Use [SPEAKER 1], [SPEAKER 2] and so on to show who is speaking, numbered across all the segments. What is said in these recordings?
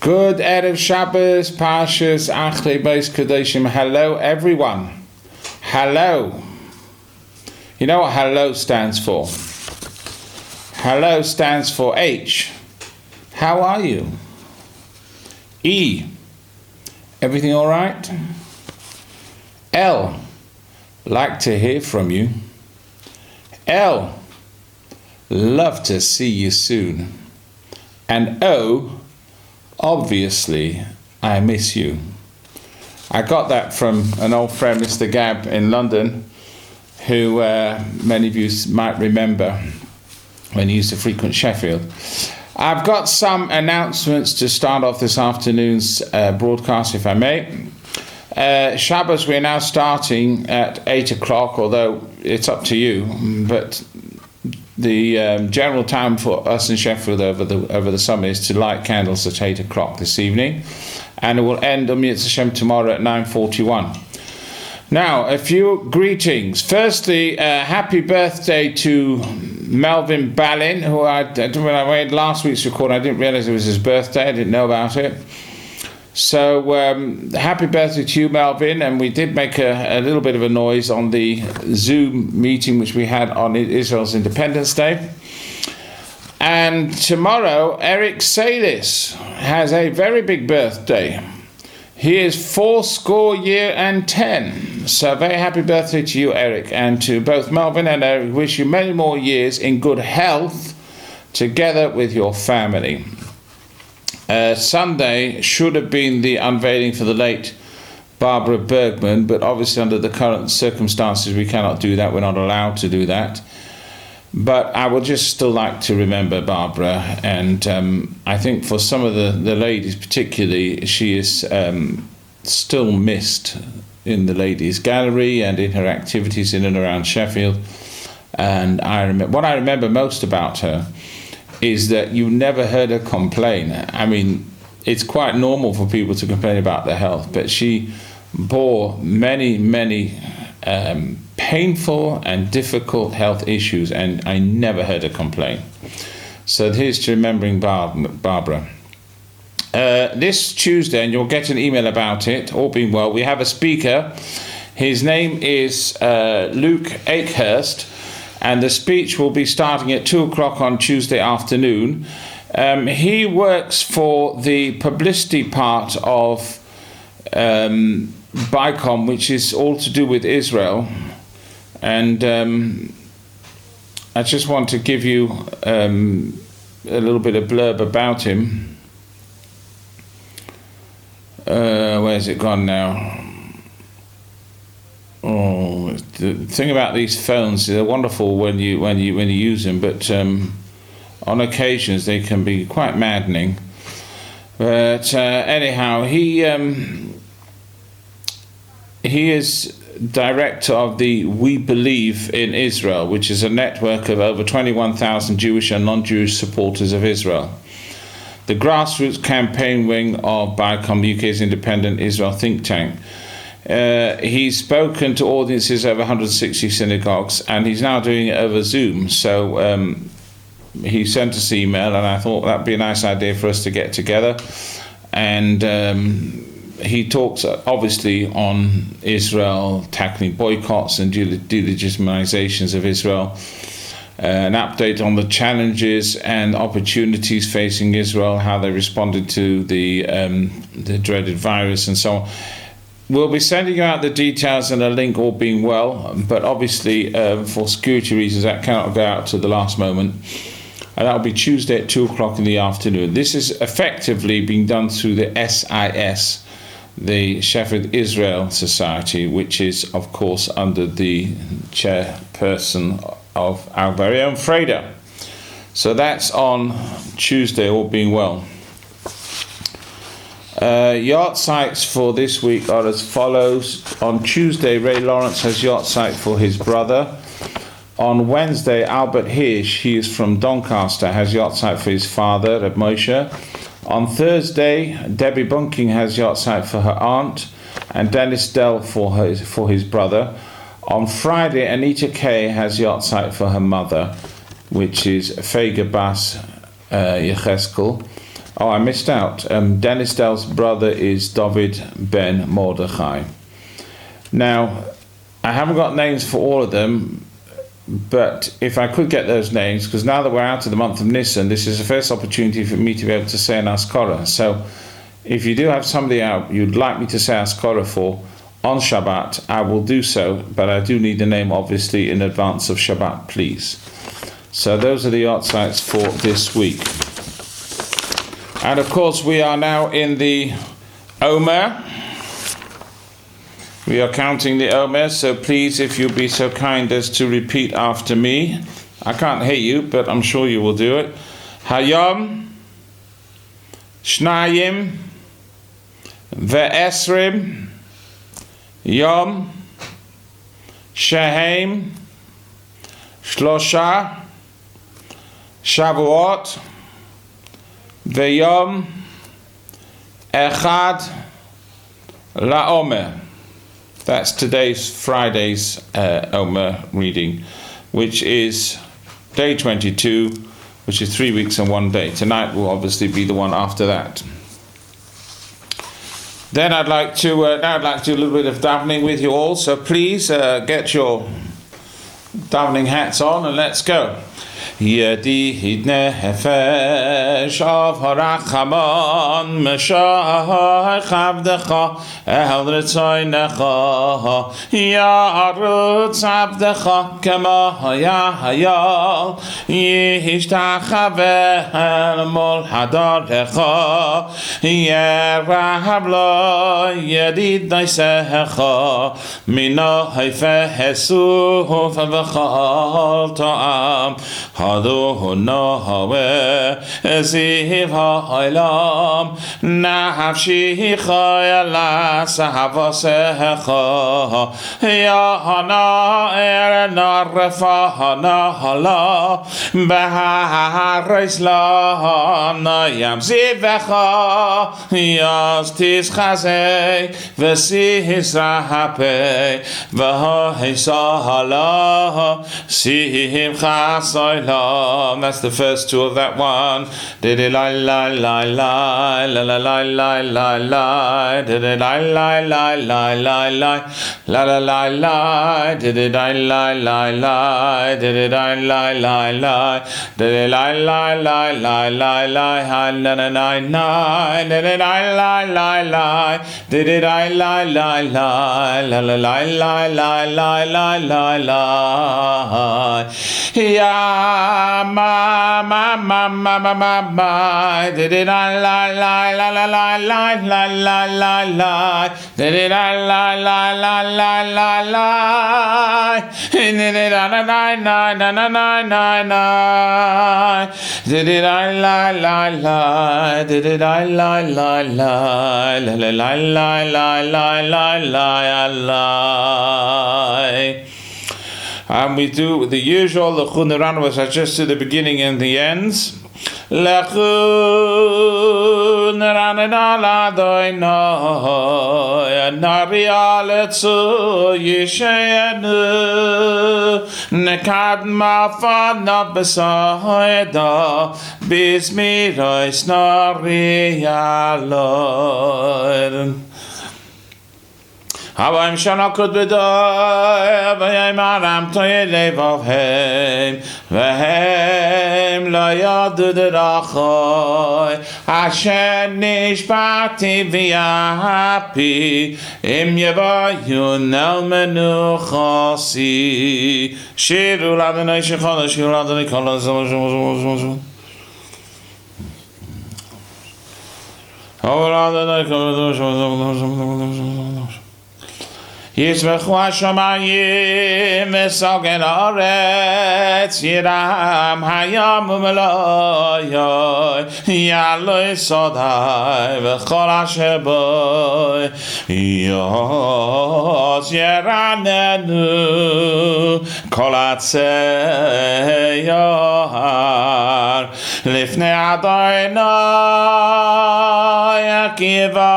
[SPEAKER 1] Good Erev Shabbos, Parshas, Achrei, Kedoshim. Hello, everyone. Hello. You know what hello stands for? Hello stands for H. How are you? E. Everything all right? L. Like to hear from you. L. Love to see you soon. And O. Obviously, I miss you. I got that from an old friend, Mr. Gabb, in London, who many of you might remember when he used to frequent Sheffield. I've got some announcements to start off this afternoon's broadcast, if I may. Shabbos, we're now starting at 8 o'clock, although it's up to you, but the general time for us in Sheffield over the summer is to light candles at 8 o'clock this evening, and it will end on Mitzvah Hashem tomorrow at 9:41. Now, a few greetings. Firstly, happy birthday to Melvin Ballin, who when I made last week's recording, I didn't realise it was his birthday. I didn't know about it. So, happy birthday to you, Melvin. And we did make a little bit of a noise on the Zoom meeting which we had on Israel's Independence Day. And tomorrow, Eric Salis has a very big birthday. He is 80. So very happy birthday to you, Eric, and to both Melvin and Eric. Wish you many more years in good health together with your family. Sunday should have been the unveiling for the late Barbara Bergman, but obviously under the current circumstances we cannot do that. We're not allowed to do that. But I would just still like to remember Barbara, and I think for some of the ladies particularly, she is still missed in the ladies' gallery and in her activities in and around Sheffield. And what I remember most about her is that you never heard her complain. I mean, it's quite normal for people to complain about their health, but she bore many painful and difficult health issues, and I never heard her complain. So here's to remembering Barbara. This Tuesday, and you'll get an email about it, all being well, we have a speaker. His name is Luke Akehurst, and the speech will be starting at 2 o'clock on Tuesday afternoon. He works for the publicity part of BICOM, which is all to do with Israel. And I just want to give you a little bit of blurb about him. Where's it gone now? Oh, the thing about these phones, they're wonderful when you use them, but on occasions they can be quite maddening. But anyhow, he is director of the We Believe in Israel, which is a network of over 21,000 Jewish and non-Jewish supporters of Israel. The grassroots campaign wing of BICOM, the UK's independent Israel think tank. He's spoken to audiences over 160 synagogues, and he's now doing it over Zoom. So he sent us an email, and I thought that'd be a nice idea for us to get together. And he talks obviously on Israel, tackling boycotts and delegitimizations of Israel, an update on the challenges and opportunities facing Israel, how they responded to the dreaded virus, and so on. We'll be sending you out the details and a link, all being well, but obviously for security reasons that cannot go out to the last moment. And that'll be Tuesday at 2 o'clock in the afternoon. This is effectively being done through the SIS, the Sheffield Israel Society, which is, of course, under the chairperson of our very own Freda. So that's on Tuesday, all being well. Yacht sites for this week are as follows. On Tuesday, Ray Lawrence has yacht site for his brother. On Wednesday, Albert Hirsch, he is from Doncaster, has yacht site for his father, Reb Moshe. On Thursday, Debbie Bunking has yacht site for her aunt, and Dennis Dell for his brother. On Friday, Anita Kay has yacht site for her mother, which is Fega Bas Yecheskel. Oh, I missed out. Dennis Dell's brother is David Ben Mordechai. Now, I haven't got names for all of them, but if I could get those names, because now that we're out of the month of Nisan, this is the first opportunity for me to be able to say an Askara. So if you do have somebody out you'd like me to say Askara for on Shabbat, I will do so, but I do need the name obviously in advance of Shabbat, please. So those are the yahrzeits for this week. And of course we are now in the Omer. We are counting the Omer, so please, if you'll be so kind as to repeat after me. I can't hear you, but I'm sure you will do it. Hayom, Shnayim, Ve'esrim, Yom, Shehem, Shlosha, Shavuot, Ve'yom, Echad, LaOmer. That's Friday's Omer reading, which is day 22, which is 3 weeks and 1 day. Tonight will obviously be the one after that. Then I'd like to do a little bit of davening with you all. So please get your davening hats on and let's go. Yedid nefesh of harachamon meshach avdecha el ritzoynecha yarutz avdecha kema hayal yishtachave el mol hadarecha yerav lo yedid neisecha mino hefesu v'chal ta'am Hado Nohawe Ziv Ha'olam Nafshi Chayala Sahavasecha Yahana Erena Refahana Hala Baharis Lahana Yam Zivecha Yastis Chazei Vesis Rahape Vahisahala Sihim Chasoi. That's the first two of that one. Did it la la la la la la la la la la. Did it la la la la la la la la la la. Did it la la la la. Did it la la la la. Did it la la la la la la la la la la. Did it la la la la. Did it la la la la la la la la la la la la. Yeah, ma ma ma ma ma ma ma. Did it la la la la la la la la la la la. Did it la la la la la la la. Did it la la la la la la la la. Did it la la la la. Did it la la la la la la la la la la la la. And we do the usual, the Chunaran was just the beginning and the ends. L'chunaran aladoino narialetzu yishayanu nekad mafana besoida bismirois narialod. Havaim shanakut b'day, v'yim aram toye levavhem, v'hem lo yadu d'rachoi, asher nishbati v'yahapi, im yevayun el menuchasi. Shiru l'Adonai shechol, shiru l'Adonai kol ha'zol. Oh l'Adonai kol ha'zol. Yismechu hashamayim v'sogen haaretz yiram hayam u'meloyoy yaloi sodai v'chol asher boi yos yeranenu kol atzei yohar lifnei Adonai akiva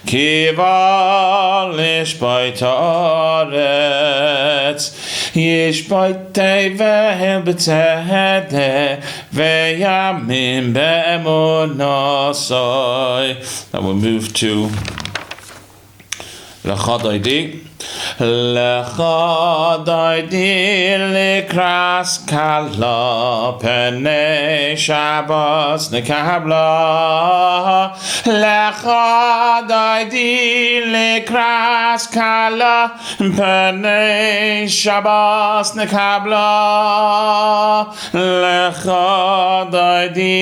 [SPEAKER 1] Kiva lishbait haaretz Yishboitei vehel b'tzedek ve'yamin be'emunasai. Now we'll move to L'chadaidi. L'chadaidi likras kala penei Shabbos nekabla. L'chadaidi likras kala penei Shabbos nekabla. L'chadaidi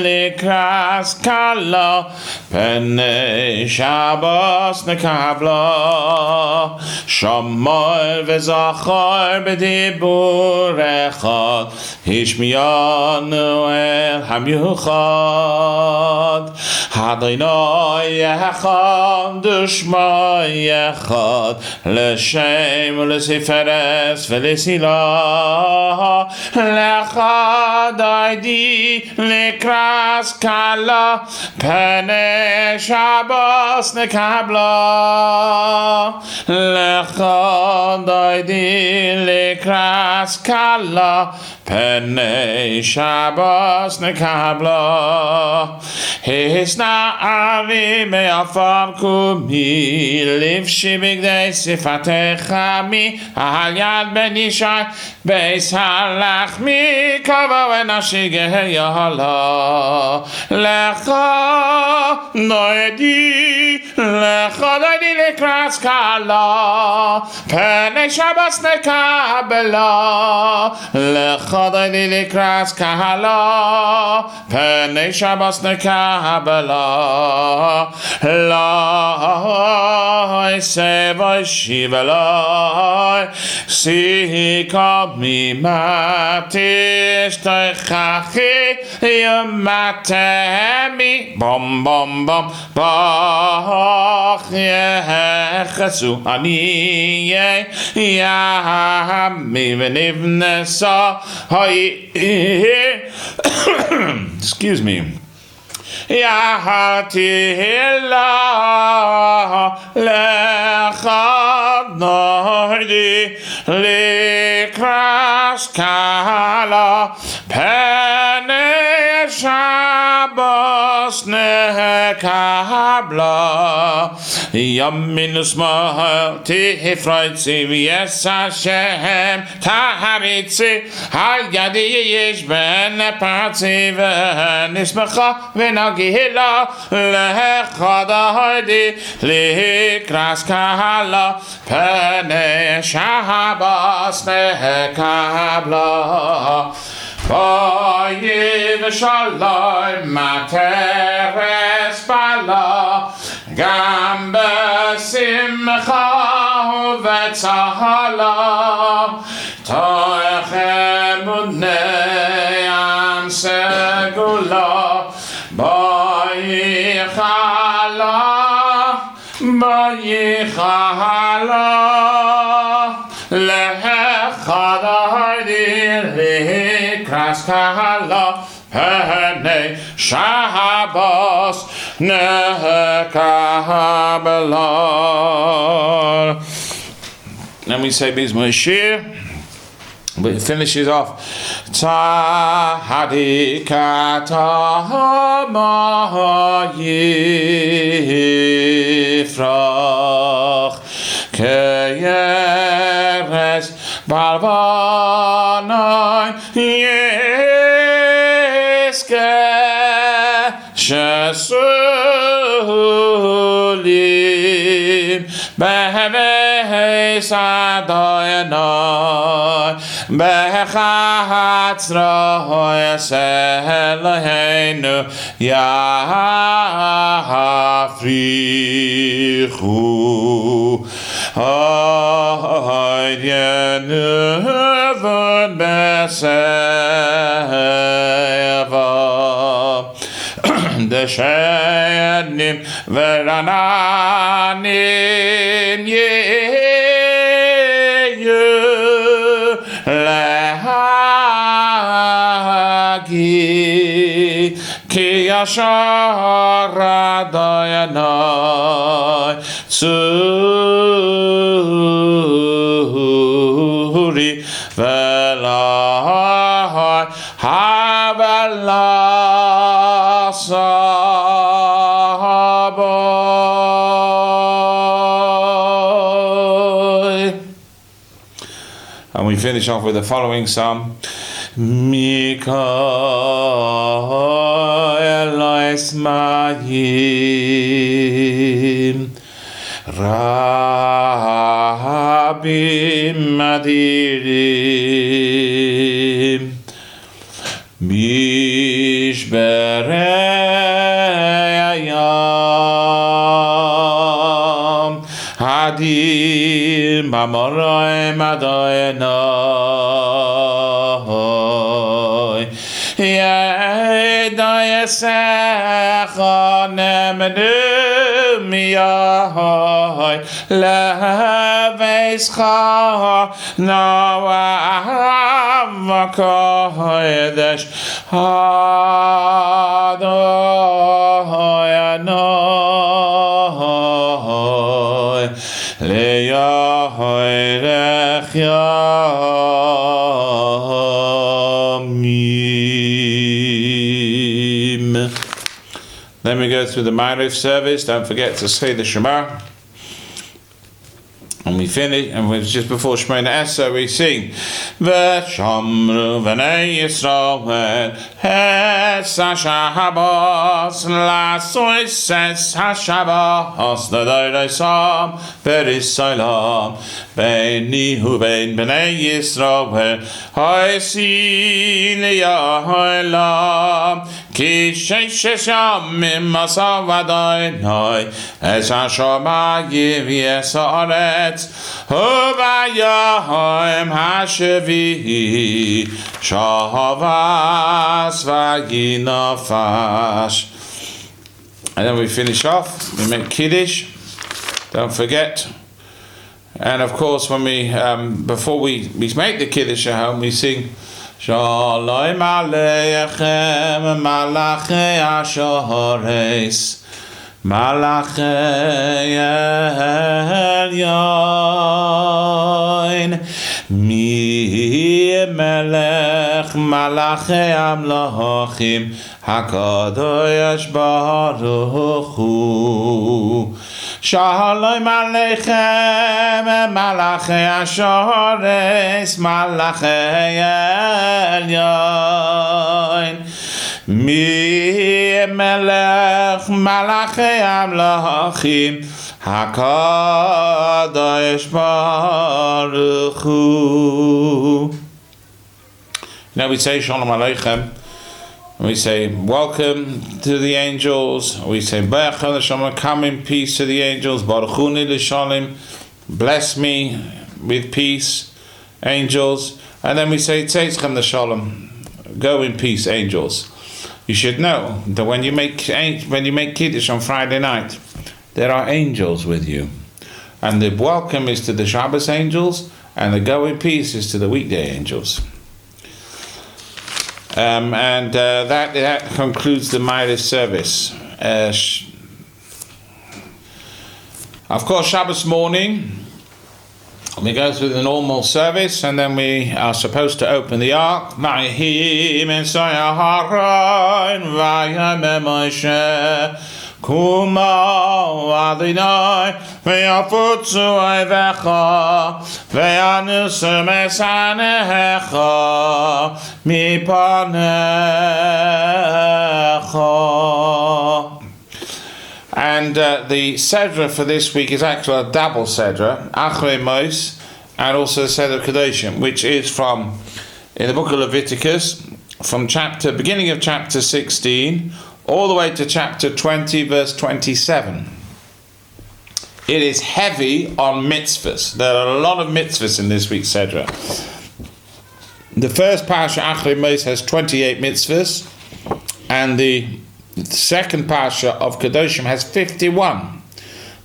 [SPEAKER 1] likras kala penei Shabbos nekabla. Shammai v'zachar b'dibur echad Hishmiyanu el hamyuchad Hadonai echad Dushmai echad L'shem u'l'seferes v'l'silah L'echad aidi l'kras kala Penei Shabbos nekabla L'echad aidi l'kras kala Penei Shabbos nekabla Hisna avi me'afar kumi Livshi b'gdei sifatecha mi Al yad ben Yishai Beis halachmi Kava v'nashigeh yahala L'echad aidi l'kras kala Penei Shabbos nekabla L'echad aidi l'kras kala Penei Shabbos nekabla Lai sevai shivalai Sika mimatish teichachi Yamatemi Bom bom bom Bach yechesu aniyeh Yami v'nivnesa Excuse me. Yahatila lechad noidi likras kala Penei Shabbos nekabla Yamin usmahel tifraitzi v'yes Hashem taharitzi Al yadi yesh ben patzi v'nismecha v'nagihila L'echad aidi l'kras kala Penei Shabbos nekabla Vayiv shalom materes bala Gam b'simcha u'v'tzahala Toichem udnei am segula Bayichala L'echad aidi l'kras kala Penei Shabbos nekabla. Then we say Bismillah Shir. But it finishes off. Tzadikata yifrach keyeres balvanai yeske shesulim beheves adoyanai bechatzra yaseheleinu yafrichu Hayyenuvun beseva Deshenim verananim yeyu lehagi ki yashar adayanai ציבורי ולא הבלה סבוי. And we finish off with the following psalm. Mikael Ismail Rabim Adirim Mishberei Ayam Hadim B'Amorim Adonai Yedayesecha Nemdu Miyahoi Leveischa Noam Kodesh Adonai Leyahoirech Yamim. Then we go through the Erev service. Don't forget to say the Shema. And we finish, and we're just before Shemona Esrei we sing V'shamru v'nei Yisrael es ha-Shabbos l'sois es ha-Shabbos l'doirei sam v'risaylam beini u'bein b'nei Yisrael ha'esi li'ya'olam ki shesh yamim asav Adonai es ha-shomayim v'es ha'aretz Uvayahim hashavi shahavas vaginafash. And then we finish off. We make Kiddush. Don't forget. And of course, when we before we make the Kiddush at home, we sing Shalom Aleichem Malachei Ashares. Malachei Elyon Mi Melech Malachei Amlochim HaKadosh Baruch Hu Shalom Aleichem Malachei Ashares Malachei Elyon Mi Melech Malachei Amlochim HaKadosh Baruch Hu. Now we say Shalom Aleichem. We say welcome to the angels. We say Baruch Hashem, come in peace to the angels. Baruchuni l'shalom, bless me with peace, angels. And then we say Tzeitzchem l'shalom, go in peace, angels. You should know that when you make Kiddush on Friday night, there are angels with you. And the welcome is to the Shabbos angels, and the go in peace is to the weekday angels. That concludes the Erev service. Of course, Shabbos morning, we go through the normal service, and then we are supposed to open the ark. Vayhi Messiah Haran Vayame Moshe Kumo Adonai Vayafutzu Oivecha Vayanusu Mesanecha Mipanecha. And the Sedra for this week is actually a double Sedra, Achrei Mos, and also the Sedra Kedoshim, which is from, in the book of Leviticus, from beginning of chapter 16, all the way to chapter 20, verse 27. It is heavy on mitzvahs. There are a lot of mitzvahs in this week's Sedra. The first Parsha, Achrei Mos, has 28 mitzvahs, and the second Parsha of Kedoshim has 51.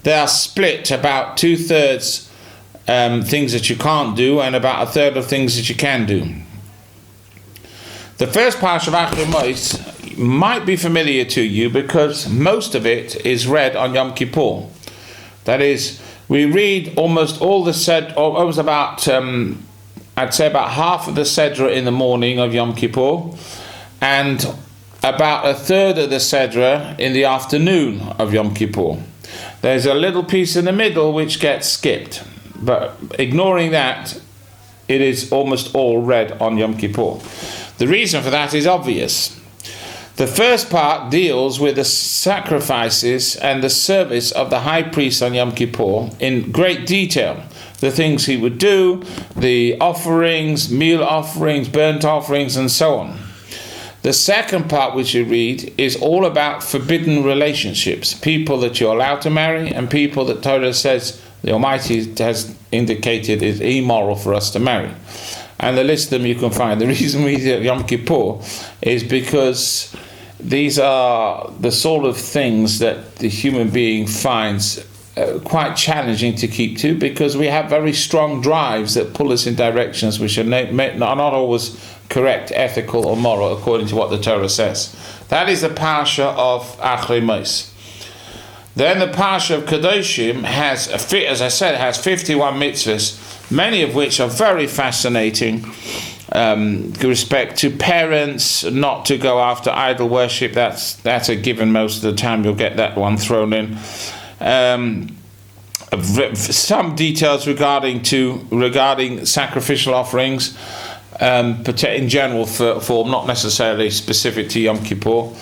[SPEAKER 1] They are split about 2/3 things that you can't do, and about 1/3 of things that you can do. The first Parsha of Achrei Mos might be familiar to you because most of it is read on Yom Kippur. That is, we read almost all the almost about I'd say about half of the Sedra in the morning of Yom Kippur, and about a third of the Sedra in the afternoon of Yom Kippur. There's a little piece in the middle which gets skipped, but ignoring that, it is almost all read on Yom Kippur. The reason for that is obvious. The first part deals with the sacrifices and the service of the high priest on Yom Kippur in great detail. The things he would do, the offerings, meal offerings, burnt offerings, and so on. The second part which you read is all about forbidden relationships, people that you're allowed to marry and people that Torah says the Almighty has indicated is immoral for us to marry. And the list of them you can find. The reason we do Yom Kippur is because these are the sort of things that the human being finds quite challenging to keep to, because we have very strong drives that pull us in directions which are not always correct, ethical or moral according to what the Torah says. That is the Parsha of Achrei. Then the Parsha of Kedoshim has, as I said, it has 51 mitzvahs, many of which are very fascinating. With respect to parents, not to go after idol worship, that's a given most of the time. You'll get that one thrown in. Some details regarding sacrificial offerings, in general form, not necessarily specific to Yom Kippur.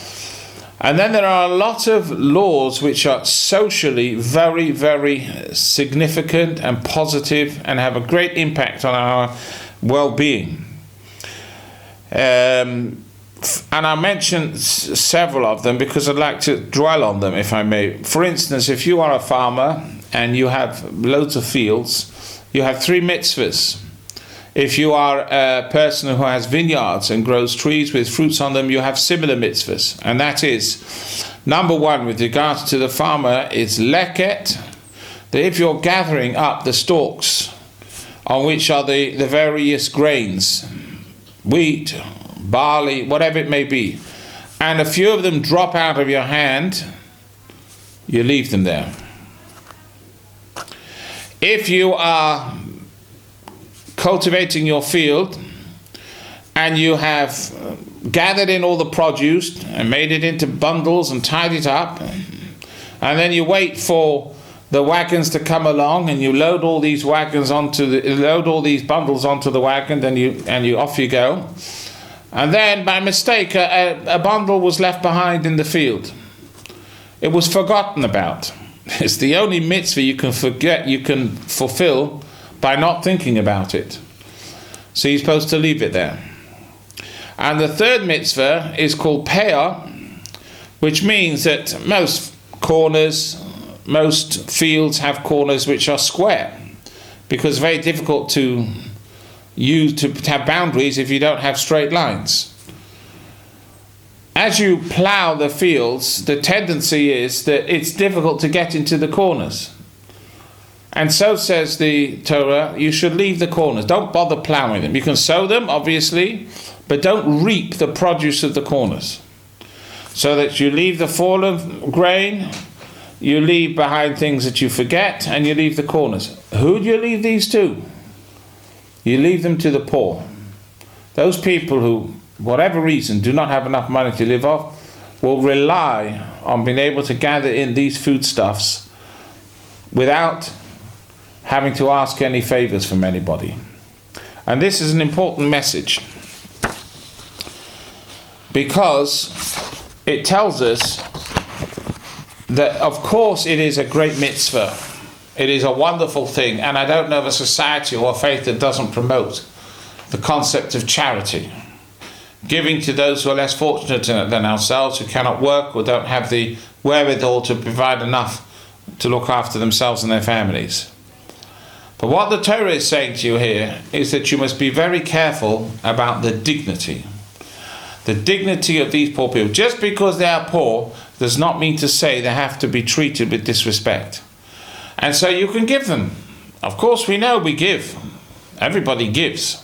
[SPEAKER 1] And then there are a lot of laws which are socially very, very significant and positive and have a great impact on our well-being. And I mentioned several of them because I'd like to dwell on them, if I may. For instance, if you are a farmer and you have loads of fields, you have 3 mitzvahs. If you are a person who has vineyards and grows trees with fruits on them, you have similar mitzvahs. And that is, number 1, with regards to the farmer, is leket, that if you're gathering up the stalks on which are the various grains, wheat, barley, whatever it may be, and a few of them drop out of your hand, you leave them there. If you are cultivating your field and you have gathered in all the produce and made it into bundles and tied it up, and then you wait for the wagons to come along and you load all these bundles onto the wagon, and you off you go, and then by mistake a bundle was left behind in the field. It was forgotten about. It's the only mitzvah you can fulfill by not thinking about it. So you're supposed to leave it there. And the third mitzvah is called peah, which means that most fields have corners which are square, because it's very difficult to have boundaries if you don't have straight lines. As you plough the fields, the tendency is that it's difficult to get into the corners. And so says the Torah, you should leave the corners. Don't bother ploughing them. You can sow them, obviously, but don't reap the produce of the corners. So that you leave the fallen grain, you leave behind things that you forget, and you leave the corners. Who do you leave these to? You leave them to the poor. Those people who, whatever reason, do not have enough money to live off, will rely on being able to gather in these foodstuffs without having to ask any favors from anybody. And this is an important message, because it tells us that, of course, it is a great mitzvah. It is a wonderful thing, and I don't know of a society or a faith that doesn't promote the concept of charity, giving to those who are less fortunate than ourselves, who cannot work or don't have the wherewithal to provide enough to look after themselves and their families. But what the Torah is saying to you here is that you must be very careful about the dignity of these poor people. Just because they are poor does not mean to say they have to be treated with disrespect. And so you can give them. Of course, we know we give. Everybody gives.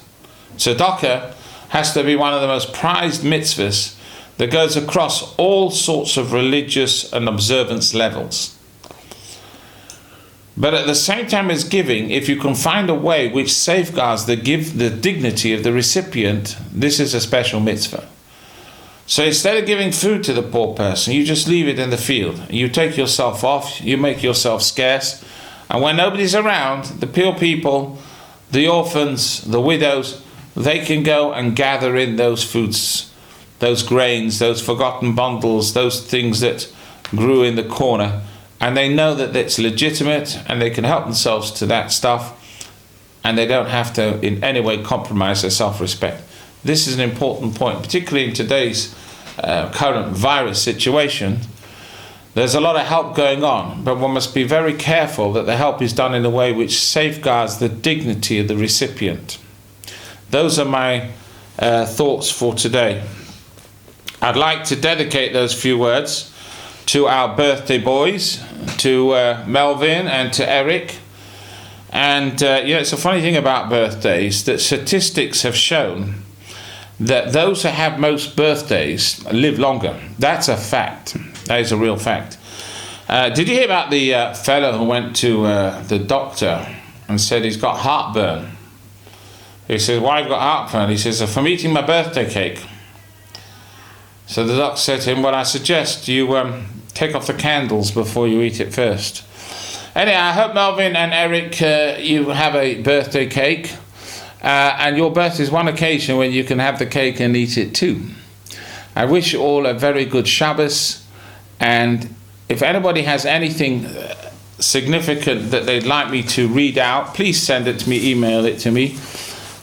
[SPEAKER 1] Tzedakah has to be one of the most prized mitzvahs that goes across all sorts of religious and observance levels. But at the same time as giving, if you can find a way which safeguards the dignity of the recipient, this is a special mitzvah. So instead of giving food to the poor person, you just leave it in the field. You take yourself off, you make yourself scarce, and when nobody's around, the poor people, the orphans, the widows, they can go and gather in those foods, those grains, those forgotten bundles, those things that grew in the corner, and they know that it's legitimate and they can help themselves to that stuff, and they don't have to in any way compromise their self-respect. This is an important point, particularly in today's current virus situation. There's a lot of help going on, but one must be very careful that the help is done in a way which safeguards the dignity of the recipient. Those are my thoughts for today. I'd like to dedicate those few words to our birthday boys, to Melvin and to Eric. And it's a funny thing about birthdays, that statistics have shown that those who have most birthdays live longer. That's a fact. That is a real fact. Did you hear about the fellow who went to the doctor and said he's got heartburn? He says, why have you got heartburn? He says, from eating my birthday cake. So the doctor said to him, well, I suggest you take off the candles before you eat it first. Anyway, I hope Melvin and Eric, you have a birthday cake. And your birthday is one occasion when you can have the cake and eat it too. I wish you all a very good Shabbos. And if anybody has anything significant that they'd like me to read out, please send it to me, email it to me.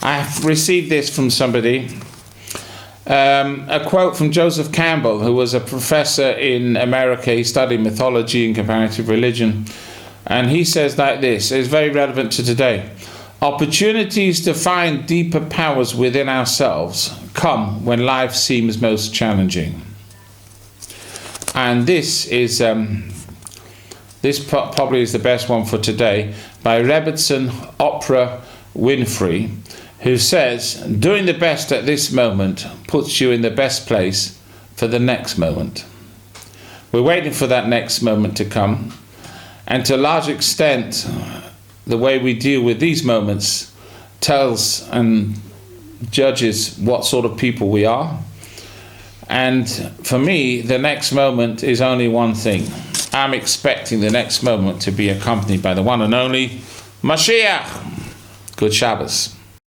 [SPEAKER 1] I have received this from somebody. A quote from Joseph Campbell, who was a professor in America. He studied mythology and comparative religion. And he says like this, it's very relevant to today. Opportunities to find deeper powers within ourselves come when life seems most challenging. And this is probably is the best one for today, by Rebbetzin Oprah Winfrey, who says, doing the best at this moment puts you in the best place for the next moment. We're waiting for that next moment to come, and to a large extent, the way we deal with these moments tells and judges what sort of people we are. And for me, the next moment is only one thing. I'm expecting the next moment to be accompanied by the one and only Mashiach. Good Shabbos.